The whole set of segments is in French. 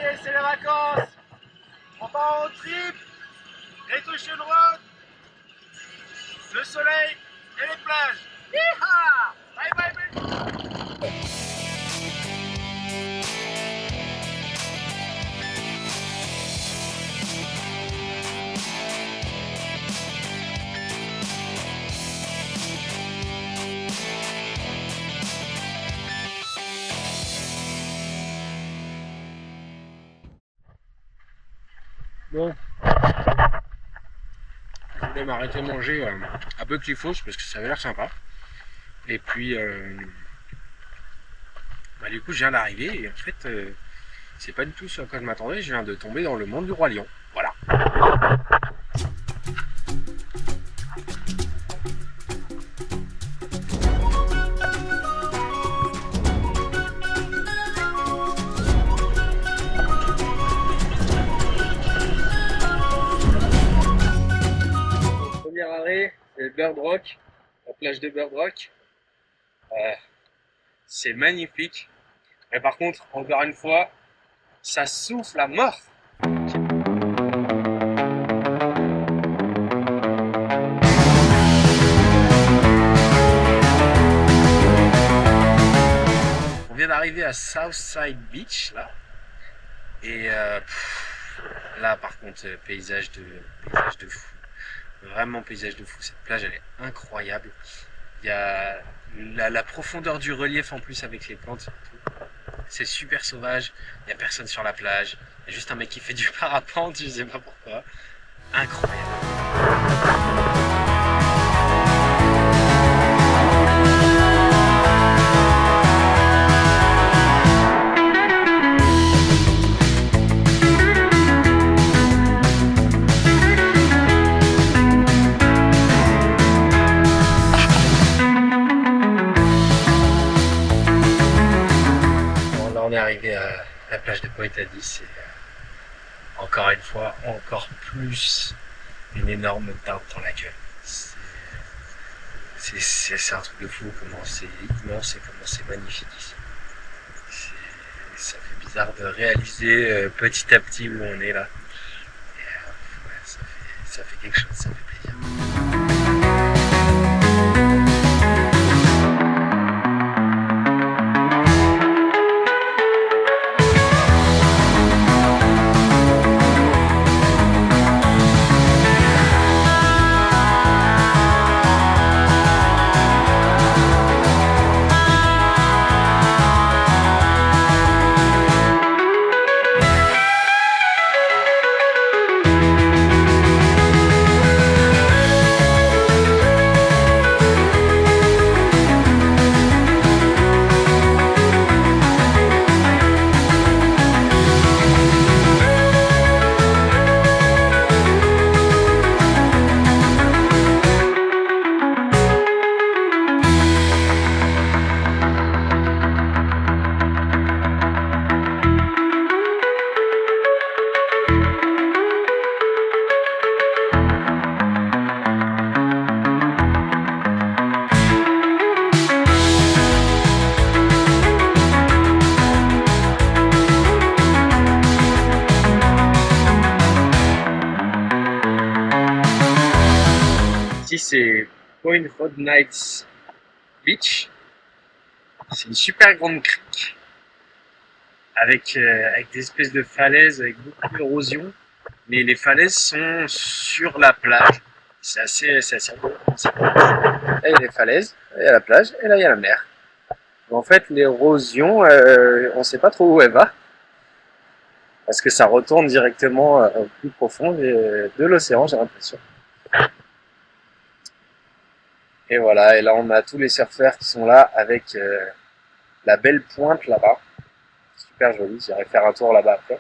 est, c'est les vacances. On part en trip, Great Road, le soleil et les plages. Yeeha! Bye bye bye. Bon, je voulais m'arrêter de manger un peu Cliffos parce que ça avait l'air sympa. Et puis, du coup, je viens d'arriver et en fait, c'est pas du tout ce à quoi je m'attendais. Je viens de tomber dans le monde du Roi Lion. Voilà. Premier arrêt, c'est Bird Rock, la plage de Bird Rock. C'est magnifique. Mais par contre, encore une fois, ça souffle à mort. On vient d'arriver à Southside Beach là. Et là par contre, paysage de fou. Vraiment paysage de fou. Cette plage elle est incroyable. Il y a la profondeur du relief en plus avec les plantes. C'est super sauvage. Il n'y a personne sur la plage. Il y a juste un mec qui fait du parapente, je sais pas pourquoi. Incroyable. On est arrivé à la plage de Pointe-à-10 et encore une fois, encore plus une énorme tarte dans la gueule. C'est un truc de fou comment c'est immense et comment c'est magnifique ici. Ça fait bizarre de réaliser petit à petit où on est là. Et, ouais, ça fait quelque chose, ça fait plaisir. Ici c'est Point Road Nights Beach. C'est une super grande crique avec des espèces de falaises avec beaucoup d'érosion. Mais les falaises sont sur la plage. C'est assez rigolo. Là il y a les falaises, là il y a la plage et là il y a la mer. En fait l'érosion, on ne sait pas trop où elle va. Parce que ça retourne directement au plus profond de l'océan, j'ai l'impression. Et voilà, et là on a tous les surfeurs qui sont là avec la belle pointe là-bas. Super joli, j'irai faire un tour là-bas après.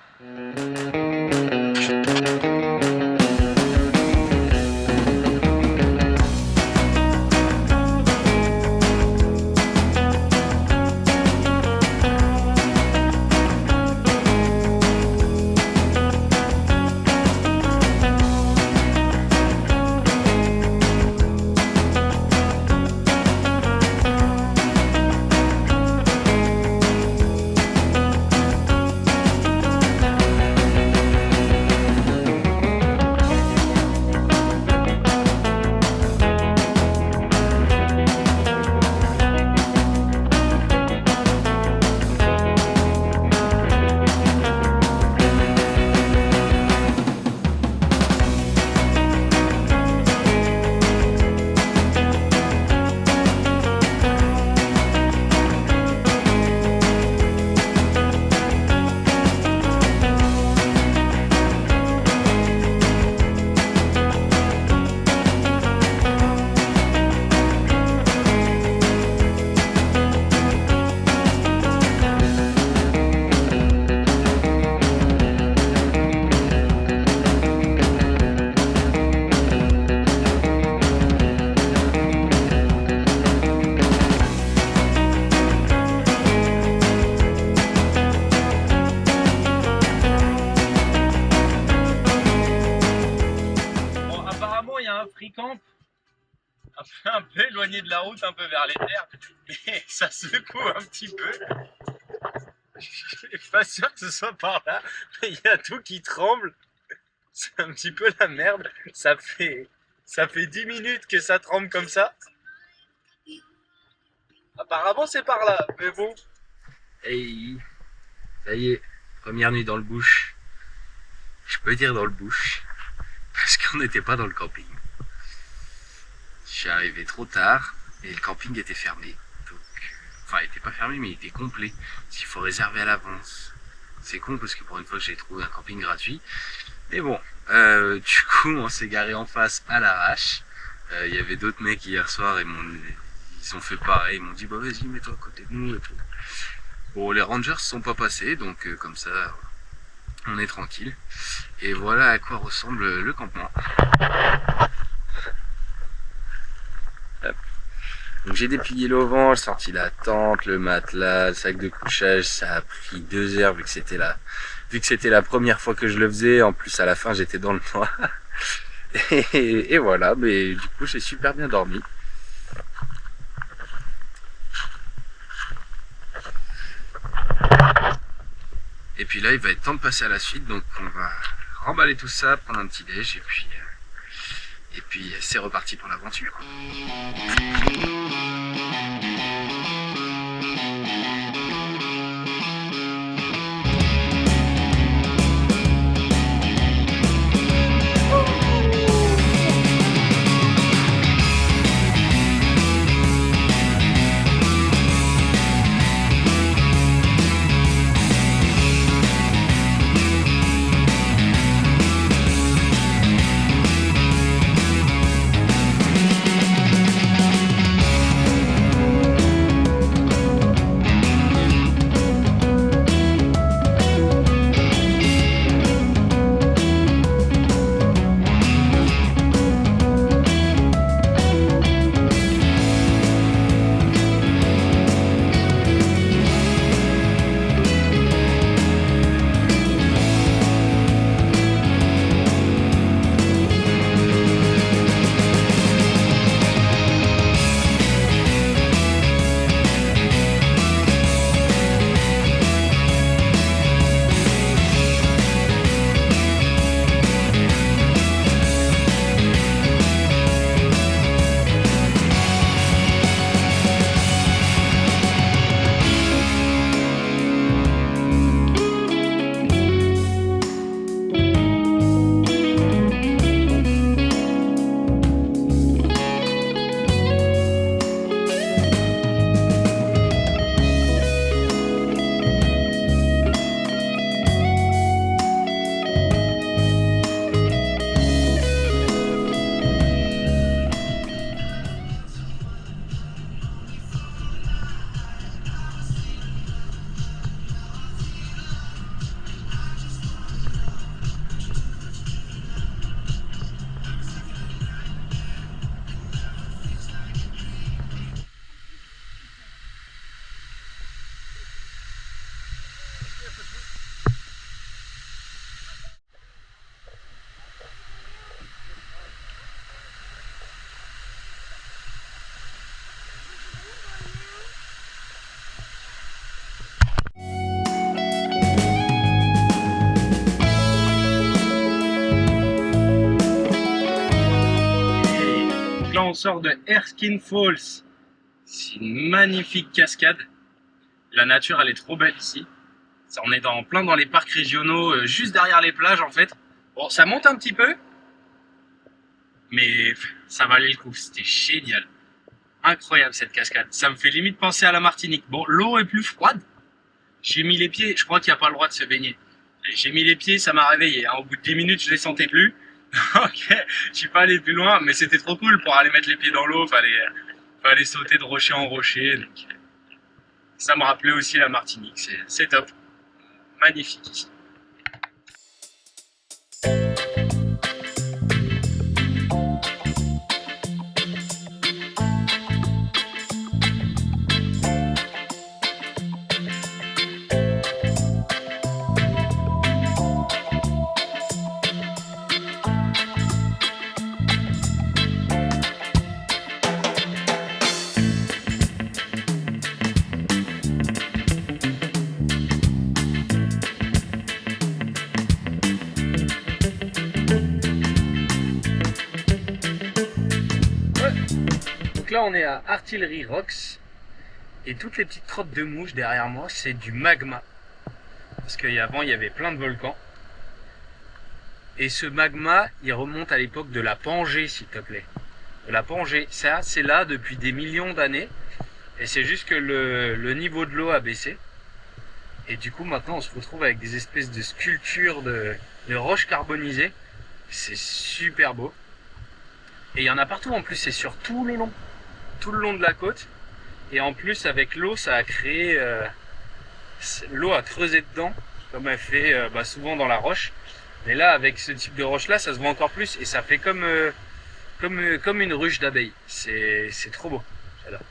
éloigné de la route, un peu vers les terres, et ça secoue un petit peu. Je suis pas sûr que ce soit par là, mais il y a tout qui tremble. C'est un petit peu la merde. Ça fait 10 minutes que ça tremble comme ça. Apparemment c'est par là, mais bon. Hey, ça y est, première nuit dans le bush. Je peux dire dans le bush, parce qu'on n'était pas dans le camping. Je suis arrivé trop tard et le camping était fermé. Donc, enfin, il était pas fermé, mais il était complet. Parce qu'il faut réserver à l'avance. C'est con parce que pour une fois j'ai trouvé un camping gratuit. Mais bon, du coup on s'est garé en face à l'arrache. Il y avait d'autres mecs hier soir et ils ont fait pareil. Ils m'ont dit bah vas-y mets-toi à côté de nous et tout. Bon, les rangers sont pas passés, donc comme ça on est tranquille. Et voilà à quoi ressemble le campement. Hop. Donc j'ai déplié l'auvent, j'ai sorti la tente, le matelas, le sac de couchage. Ça a pris 2 heures vu que c'était la première fois que je le faisais. En plus à la fin j'étais dans le noir. Et voilà, mais du coup j'ai super bien dormi. Et puis là il va être temps de passer à la suite, donc on va remballer tout ça, prendre un petit déj et puis c'est reparti pour l'aventure. Là on sort de Erskine Falls. C'est une magnifique cascade. La nature elle est trop belle ici. On est plein dans les parcs régionaux, juste derrière les plages en fait. Bon, ça monte un petit peu, mais ça valait le coup. C'était génial. Incroyable cette cascade. Ça me fait limite penser à la Martinique. Bon, l'eau est plus froide. J'ai mis les pieds, je crois qu'il n'y a pas le droit de se baigner. J'ai mis les pieds, ça m'a réveillé. Au bout de 10 minutes, je les sentais plus. Ok, je suis pas allé plus loin, mais c'était trop cool pour aller mettre les pieds dans l'eau. Fallait sauter de rocher en rocher. Donc, ça me rappelait aussi la Martinique. C'est top. Magnifique ici. on est à Artillery Rocks. Et toutes les petites crottes de mouches derrière moi, c'est du magma. Parce qu'avant, il y avait plein de volcans. Et ce magma, il remonte à l'époque de la Pangée, s'il te plaît. De la Pangée. Ça, c'est là depuis des millions d'années. Et c'est juste que le niveau de l'eau a baissé. Et du coup, maintenant, on se retrouve avec des espèces de sculptures de roches carbonisées. C'est super beau. Et il y en a partout en plus, c'est sur tout le long de la côte. Et en plus, avec l'eau, ça a créé... l'eau a creusé dedans, comme elle fait souvent dans la roche. Mais là, avec ce type de roche-là, ça se voit encore plus. Et ça fait comme une ruche d'abeilles. C'est trop beau. J'adore.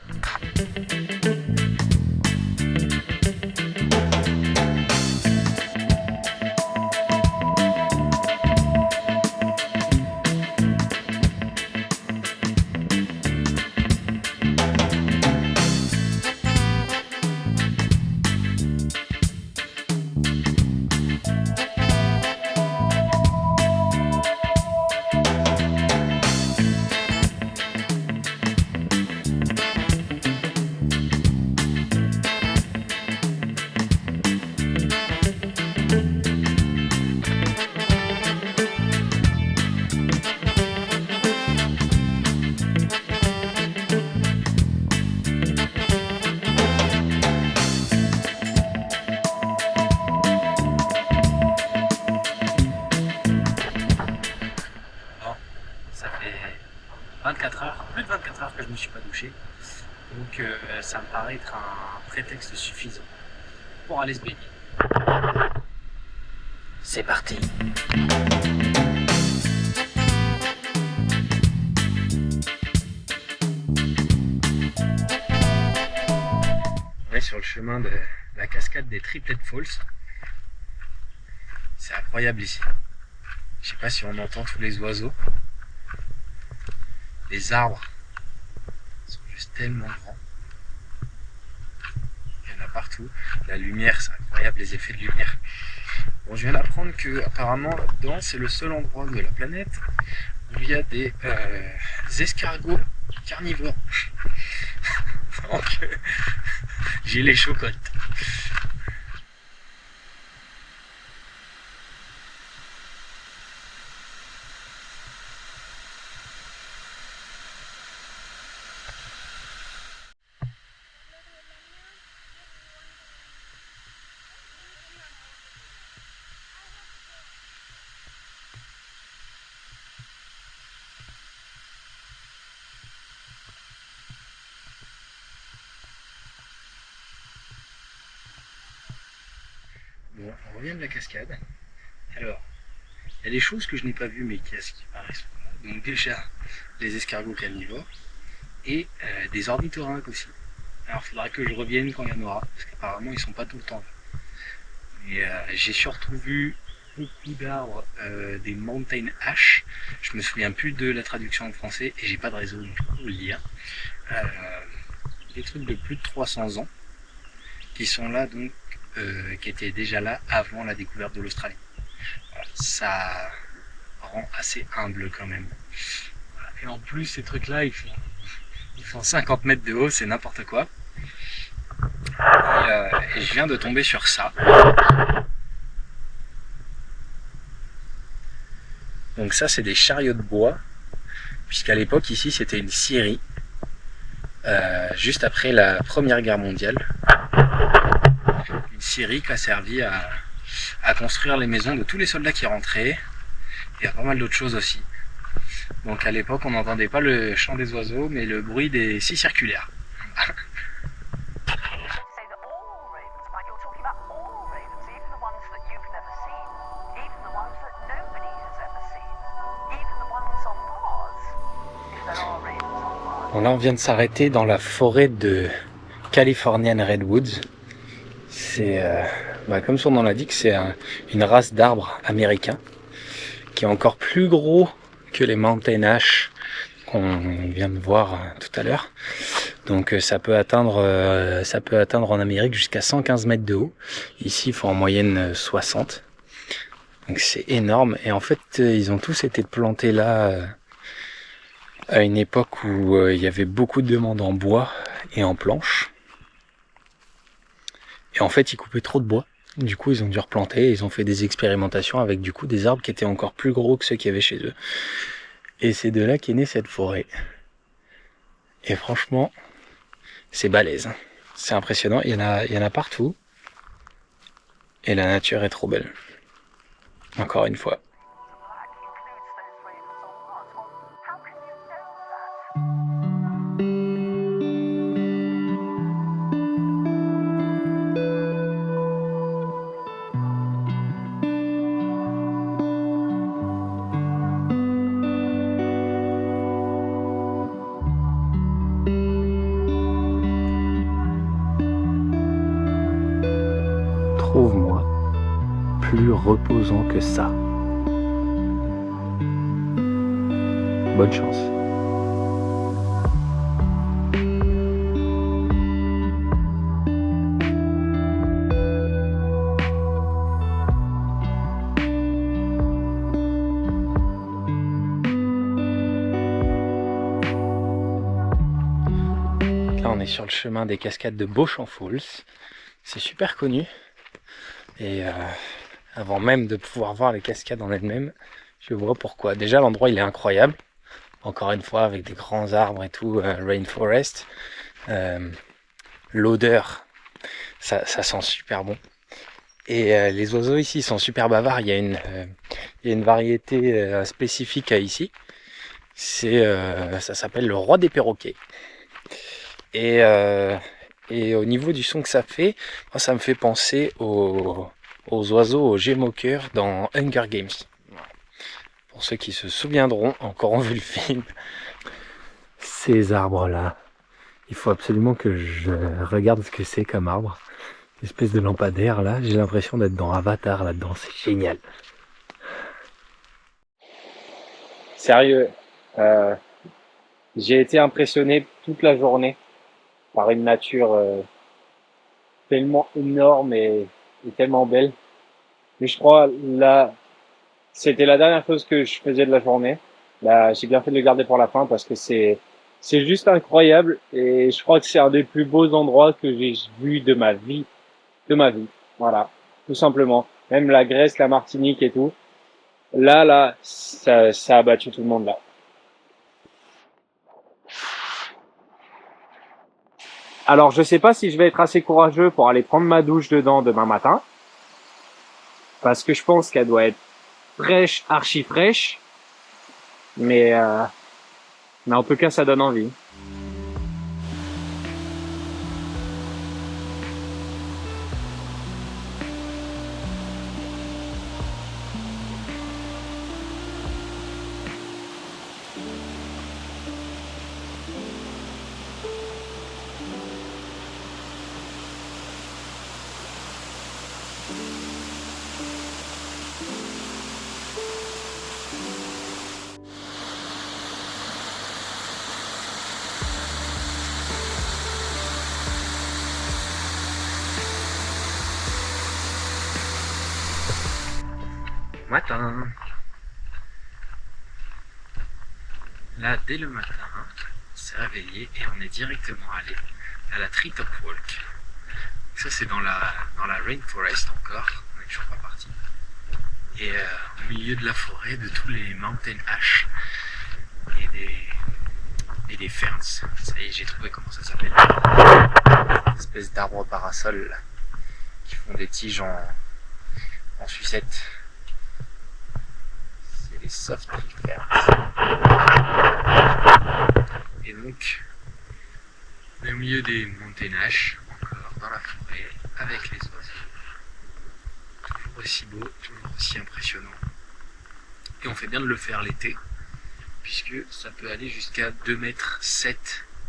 Ça fait 24 heures, plus de 24 heures que je ne me suis pas douché. Donc ça me paraît être un prétexte suffisant pour aller se baigner. C'est parti! On est sur le chemin de la cascade des Triplet Falls. C'est incroyable ici. Je sais pas si on entend tous les oiseaux. Les arbres sont juste tellement grands. Il y en a partout. La lumière, c'est incroyable les effets de lumière. Bon, je viens d'apprendre que apparemment là-dedans, c'est le seul endroit de la planète où il y a des escargots carnivores. Donc, j'ai les chocottes. Bon, on revient de la cascade. Alors, il y a des choses que je n'ai pas vues mais qui paraissent là. Donc déjà, les escargots carnivores et des ornithorynques aussi. Alors, il faudra que je revienne quand il y en aura, parce qu'apparemment, ils sont pas tout le temps là. Mais j'ai surtout vu beaucoup d'arbres, des mountain ash. Je me souviens plus de la traduction en français et j'ai pas de réseau pour le lire. Des trucs de plus de 300 ans qui sont là donc. Qui était déjà là avant la découverte de l'Australie. Voilà, ça rend assez humble quand même. Voilà. Et en plus, ces trucs-là, ils font 50 mètres de haut, c'est n'importe quoi. Et je viens de tomber sur ça. Donc ça, c'est des chariots de bois, puisqu'à l'époque, ici, c'était une scierie, juste après la Première Guerre mondiale. Une scierie qui a servi à construire les maisons de tous les soldats qui rentraient et à pas mal d'autres choses aussi. Donc à l'époque on n'entendait pas le chant des oiseaux mais le bruit des scies circulaires. Bon, là on vient de s'arrêter dans la forêt de Californian Redwoods. C'est, comme son nom l'indique, c'est une race d'arbres américains qui est encore plus gros que les mountain ash qu'on vient de voir tout à l'heure. Donc ça peut atteindre en Amérique jusqu'à 115 mètres de haut. Ici, il faut en moyenne 60. Donc c'est énorme. Et en fait, ils ont tous été plantés là à une époque où il y avait beaucoup de demandes en bois et en planches. Et en fait, ils coupaient trop de bois. Du coup, ils ont dû replanter, ils ont fait des expérimentations avec du coup des arbres qui étaient encore plus gros que ceux qu'il y avait chez eux. Et c'est de là qu'est née cette forêt. Et franchement, c'est balèze. C'est impressionnant, il y en a partout. Et la nature est trop belle. Encore une fois. Trouve-moi plus reposant que ça. Bonne chance. Là, on est sur le chemin des cascades de Beauchamp Falls. C'est super connu. Et avant même de pouvoir voir les cascades en elles-mêmes, je vois pourquoi. Déjà, l'endroit il est incroyable. Encore une fois, avec des grands arbres et tout, rainforest. L'odeur, ça sent super bon. Et les oiseaux ici sont super bavards. Il y a une variété spécifique à ici. Ça s'appelle le roi des perroquets. Et au niveau du son que ça fait, moi, ça me fait penser aux oiseaux aux Gémeaux-cœurs dans Hunger Games. Pour ceux qui se souviendront, encore ont vu le film. Ces arbres-là, il faut absolument que je regarde ce que c'est comme arbre. Une espèce de lampadaire là, j'ai l'impression d'être dans Avatar là-dedans, c'est génial. Sérieux, j'ai été impressionné toute la journée par une nature tellement énorme et tellement belle. Mais je crois là, c'était la dernière chose que je faisais de la journée. Là, j'ai bien fait de le garder pour la fin parce que c'est juste incroyable et je crois que c'est un des plus beaux endroits que j'ai vu de ma vie. Voilà, tout simplement. Même la Grèce, la Martinique et tout. Là, ça a battu tout le monde là. Alors, je sais pas si je vais être assez courageux pour aller prendre ma douche dedans demain matin. Parce que je pense qu'elle doit être fraîche, archi fraîche. Mais en tout cas, ça donne envie. Matin. Là, dès le matin, on s'est réveillé et on est directement allé à la Treetop Walk. Ça, c'est dans la rainforest encore, on n'est toujours pas parti. Et au milieu de la forêt, de tous les mountain ash et des ferns. Ça y est, j'ai trouvé comment ça s'appelle. Une espèce d'arbres parasols qui font des tiges en sucette. C'est les soft tree ferns. Et donc, on est au milieu des mountain ash, encore dans la forêt, avec les oiseaux. Toujours aussi beau, toujours aussi impressionnant. Et on fait bien de le faire l'été, puisque ça peut aller jusqu'à 2,7 mètres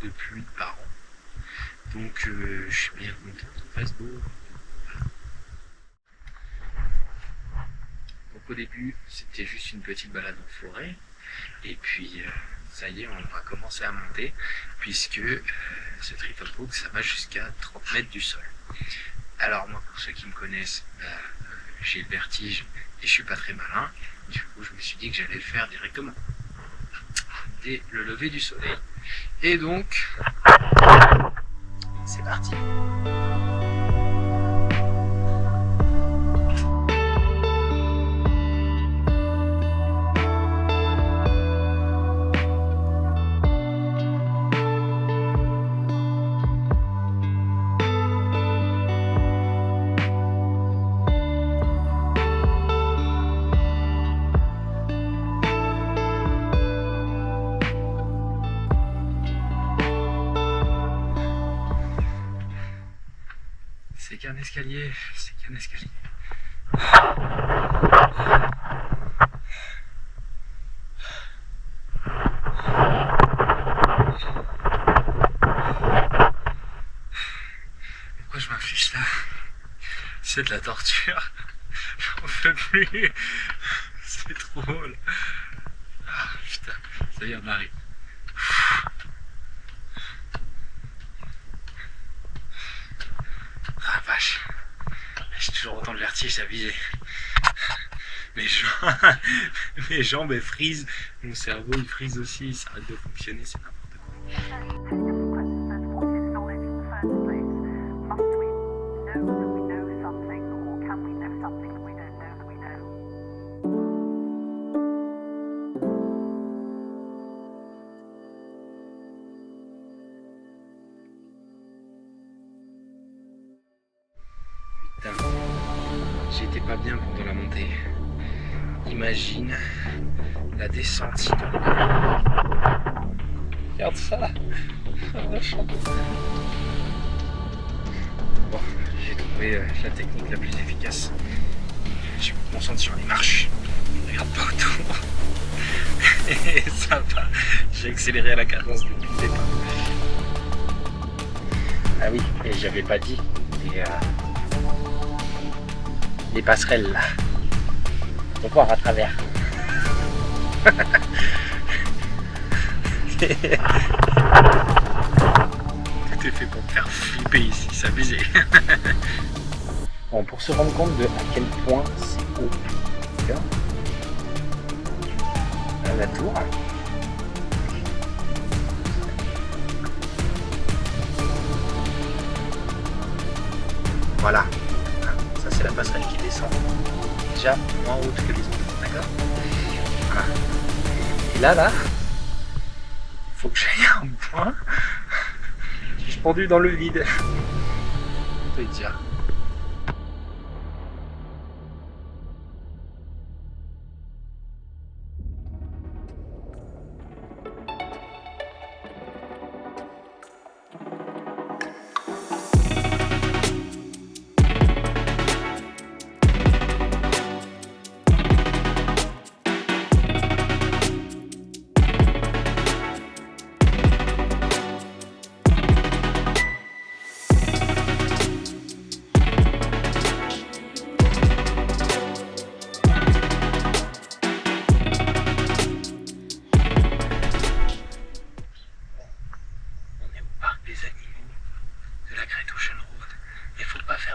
de pluie par an. Donc je suis bien content qu'il fasse beau. Donc au début, c'était juste une petite balade en forêt. Et puis ça y est, on va commencer à monter, puisque ce Treetop Walk, ça va jusqu'à 30 mètres du sol. Alors moi, pour ceux qui me connaissent, j'ai le vertige et je suis pas très malin. Du coup, je me suis dit que j'allais le faire directement. dès le lever du soleil. Et donc, c'est parti. C'est qu'un escalier, c'est qu'un escalier. Pourquoi je m'inflige ça? C'est de la torture. J'en peux plus. C'est trop drôle. Ah putain, ça y est, on arrive. Ah vache, j'ai toujours autant de vertige, abusé. Mes jambes elles frisent, mon cerveau il frise aussi, ça arrête de fonctionner, c'est n'importe quoi. Putain, j'étais pas bien pendant la montée. Imagine la descente. Regarde ça. Bon, j'ai trouvé la technique la plus efficace. Je me concentre sur les marches. Je regarde pas autour. Et ça va. J'ai accéléré à la cadence depuis le départ. Ah oui, et j'avais pas dit. Les passerelles là. On voir à travers. Tout est fait pour me faire flipper ici, c'est abusé. Bon, pour se rendre compte de à quel point c'est haut. Là, la tour. Voilà. Ça c'est la passerelle qui descend. Déjà moins haute que les autres, d'accord? Voilà. Et là, faut que j'aille à un point. Je suis pendu dans le vide. On peut dire.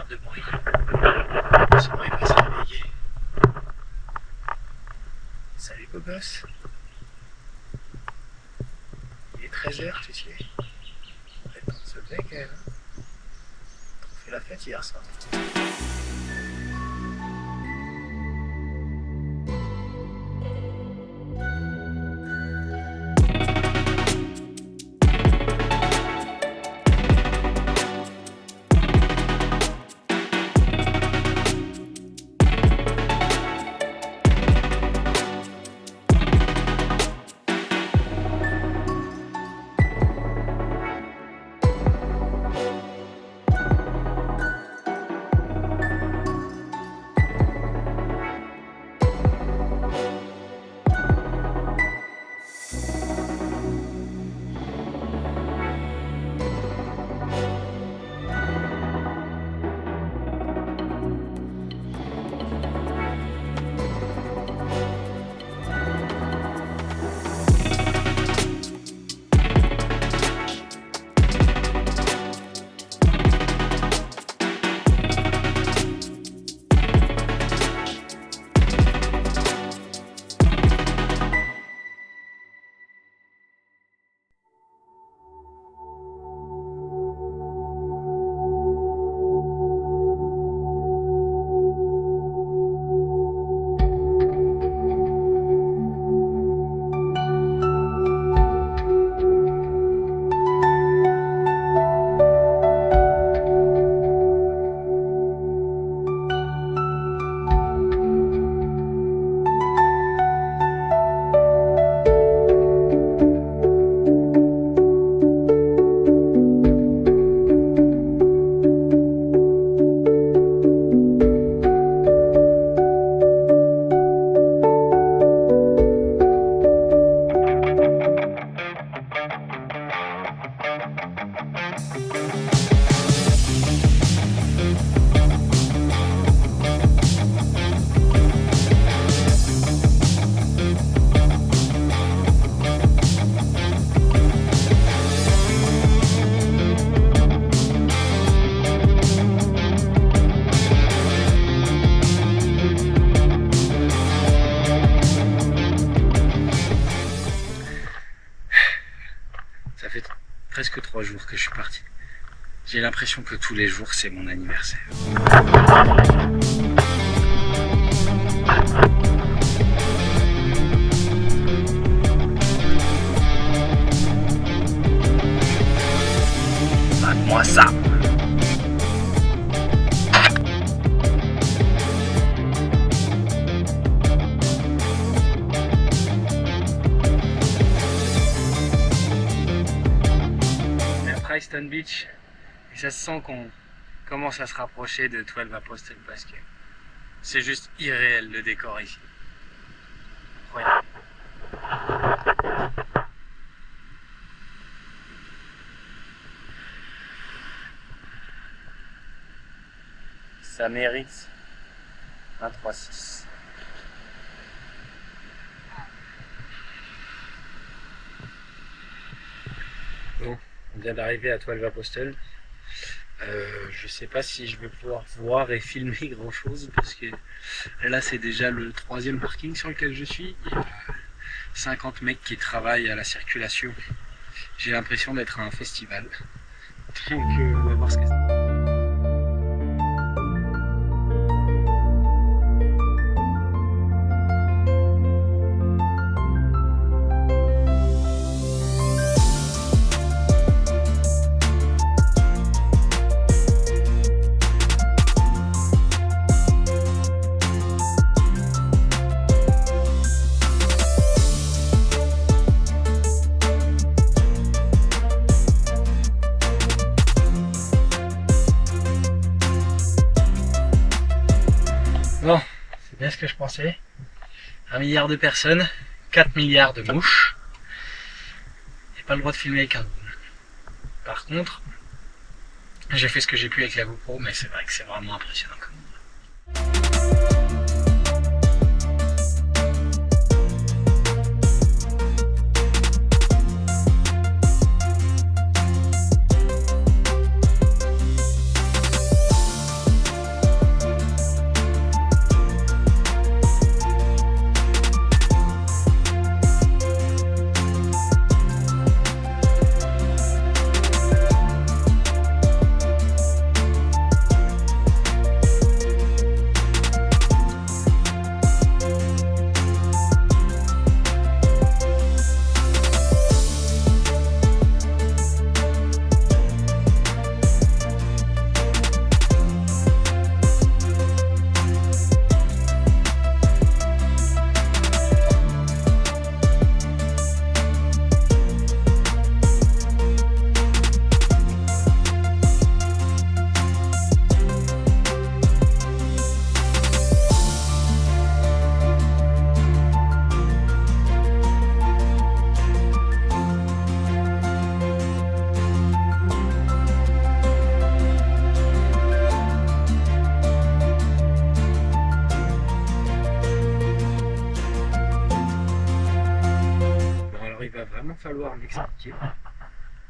De bruit. Sinon il va se réveiller. Salut beau gosse. Il est 13h, tu sais. On va être se lever quand même. On fait la fête hier soir. jours que je suis parti. J'ai l'impression que tous les jours c'est mon anniversaire. Moi ça. Preston Beach, et ça se sent qu'on commence à se rapprocher de 12 Apostles parce que c'est juste irréel le décor ici. Incroyable. Ça mérite un 3-6. Bon. On vient d'arriver à 12 Apostles. Je sais pas si je vais pouvoir voir et filmer grand chose parce que là c'est déjà le 3e parking sur lequel je suis. Il y a 50 mecs qui travaillent à la circulation. J'ai l'impression d'être à un festival. Donc on va voir ce que c'est. Bon, c'est bien ce que je pensais. 1 milliard de personnes, 4 milliards de mouches. J'ai pas le droit de filmer avec un drone. Par contre, j'ai fait ce que j'ai pu avec la GoPro, mais c'est vrai que c'est vraiment impressionnant comme endroit. Falloir m'expliquer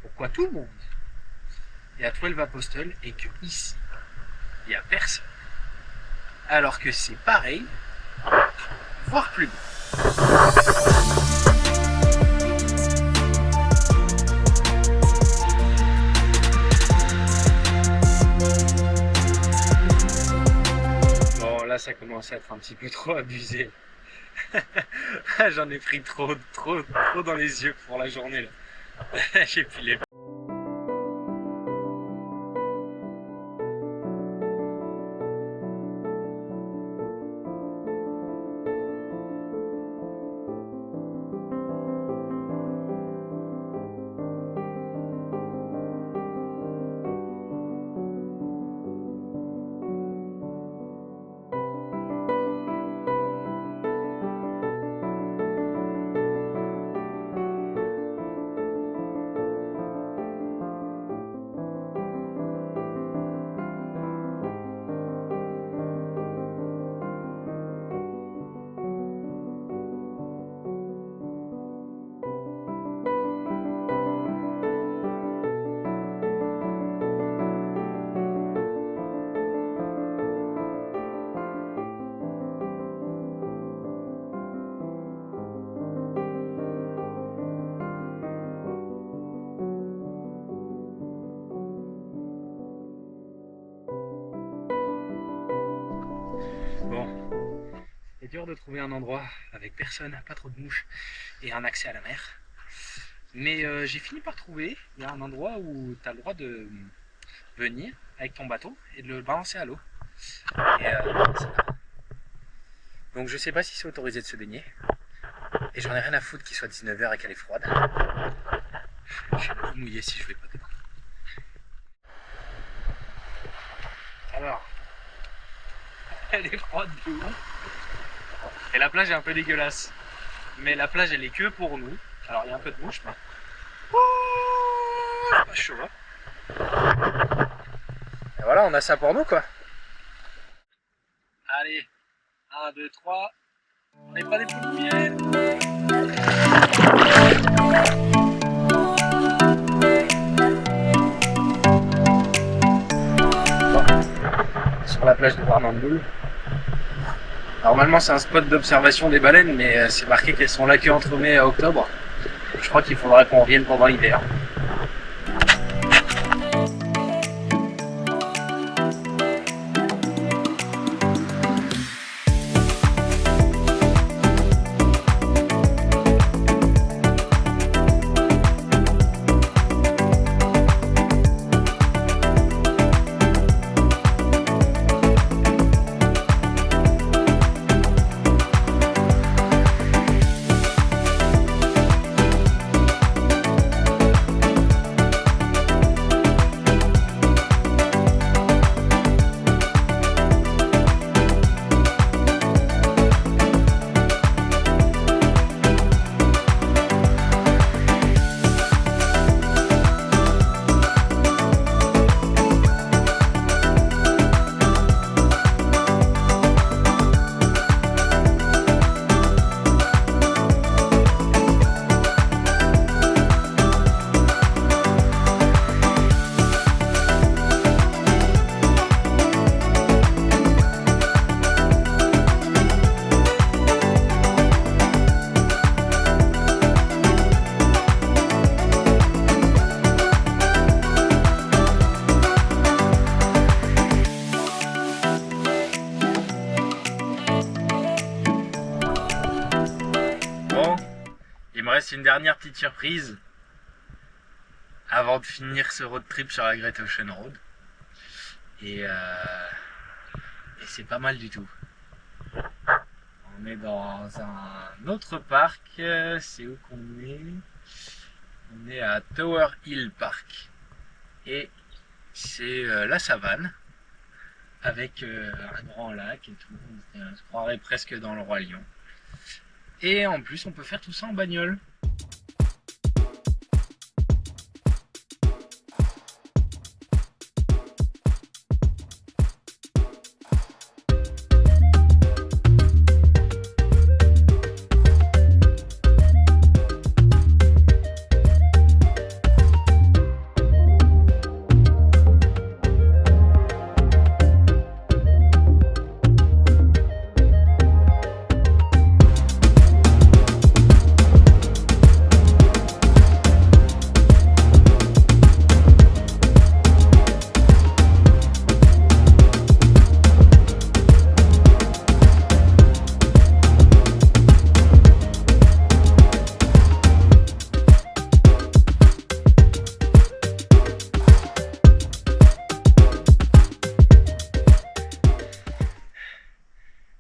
pourquoi tout le monde est à 12 Apostles et que ici il n'y a personne alors que c'est pareil voire plus beau. Bon là ça commence à être un petit peu trop abusé. J'en ai pris trop dans les yeux pour la journée là. J'ai plus les... Bon, c'est dur de trouver un endroit avec personne, pas trop de mouches et un accès à la mer. Mais j'ai fini par trouver, il y a un endroit où tu as le droit de venir avec ton bateau et de le balancer à l'eau. Et c'est là. Donc je sais pas si c'est autorisé de se baigner. Et j'en ai rien à foutre qu'il soit 19h et qu'elle est froide. Je vais me mouiller si je vais pas dedans. Alors, elle est froide de ouf. Et la plage est un peu dégueulasse. Mais la plage elle est que pour nous. Alors il y a un peu de mouche, mais c'est pas chaud. Hein. Et voilà, on a ça pour nous quoi. Allez, 1, 2, 3. On n'est pas des poules miel. Sur la plage de Warrnambool. Normalement c'est un spot d'observation des baleines, mais c'est marqué qu'elles sont là que entre mai et octobre. Je crois qu'il faudra qu'on revienne pendant l'hiver. Il me reste une dernière petite surprise avant de finir ce road trip sur la Great Ocean Road. Et c'est pas mal du tout. On est dans un autre parc. C'est où qu'on est? On est à Tower Hill Park. Et c'est la savane. Avec un grand lac et tout. On se croirait presque dans le Roi Lion. Et en plus, on peut faire tout ça en bagnole.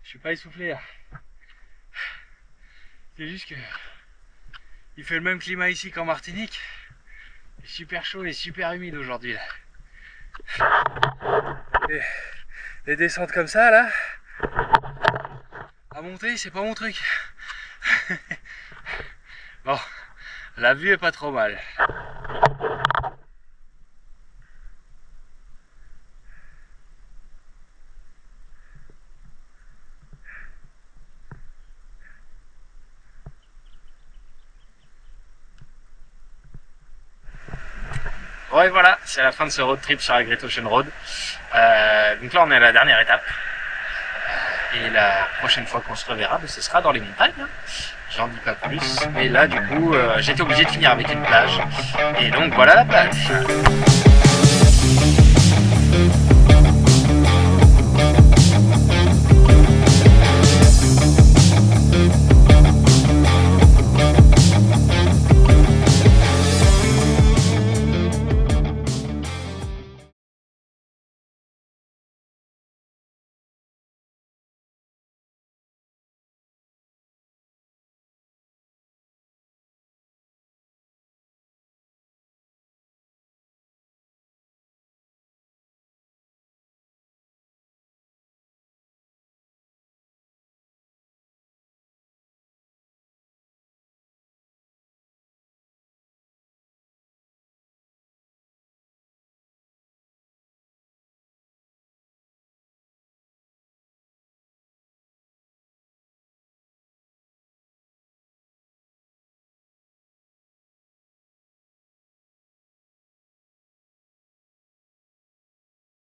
Je suis pas essoufflé là. C'est juste que il fait le même climat ici qu'en Martinique. C'est super chaud et super humide aujourd'hui là. Et les descentes comme ça là, à monter c'est pas mon truc. Bon, la vue est pas trop mal. Ouais, voilà, c'est la fin de ce road trip sur la Great Ocean Road. Donc là, on est à la dernière étape. Et la prochaine fois qu'on se reverra, ce sera dans les montagnes. J'en dis pas plus. Mais là, du coup, j'étais obligé de finir avec une plage. Et donc, voilà la plage.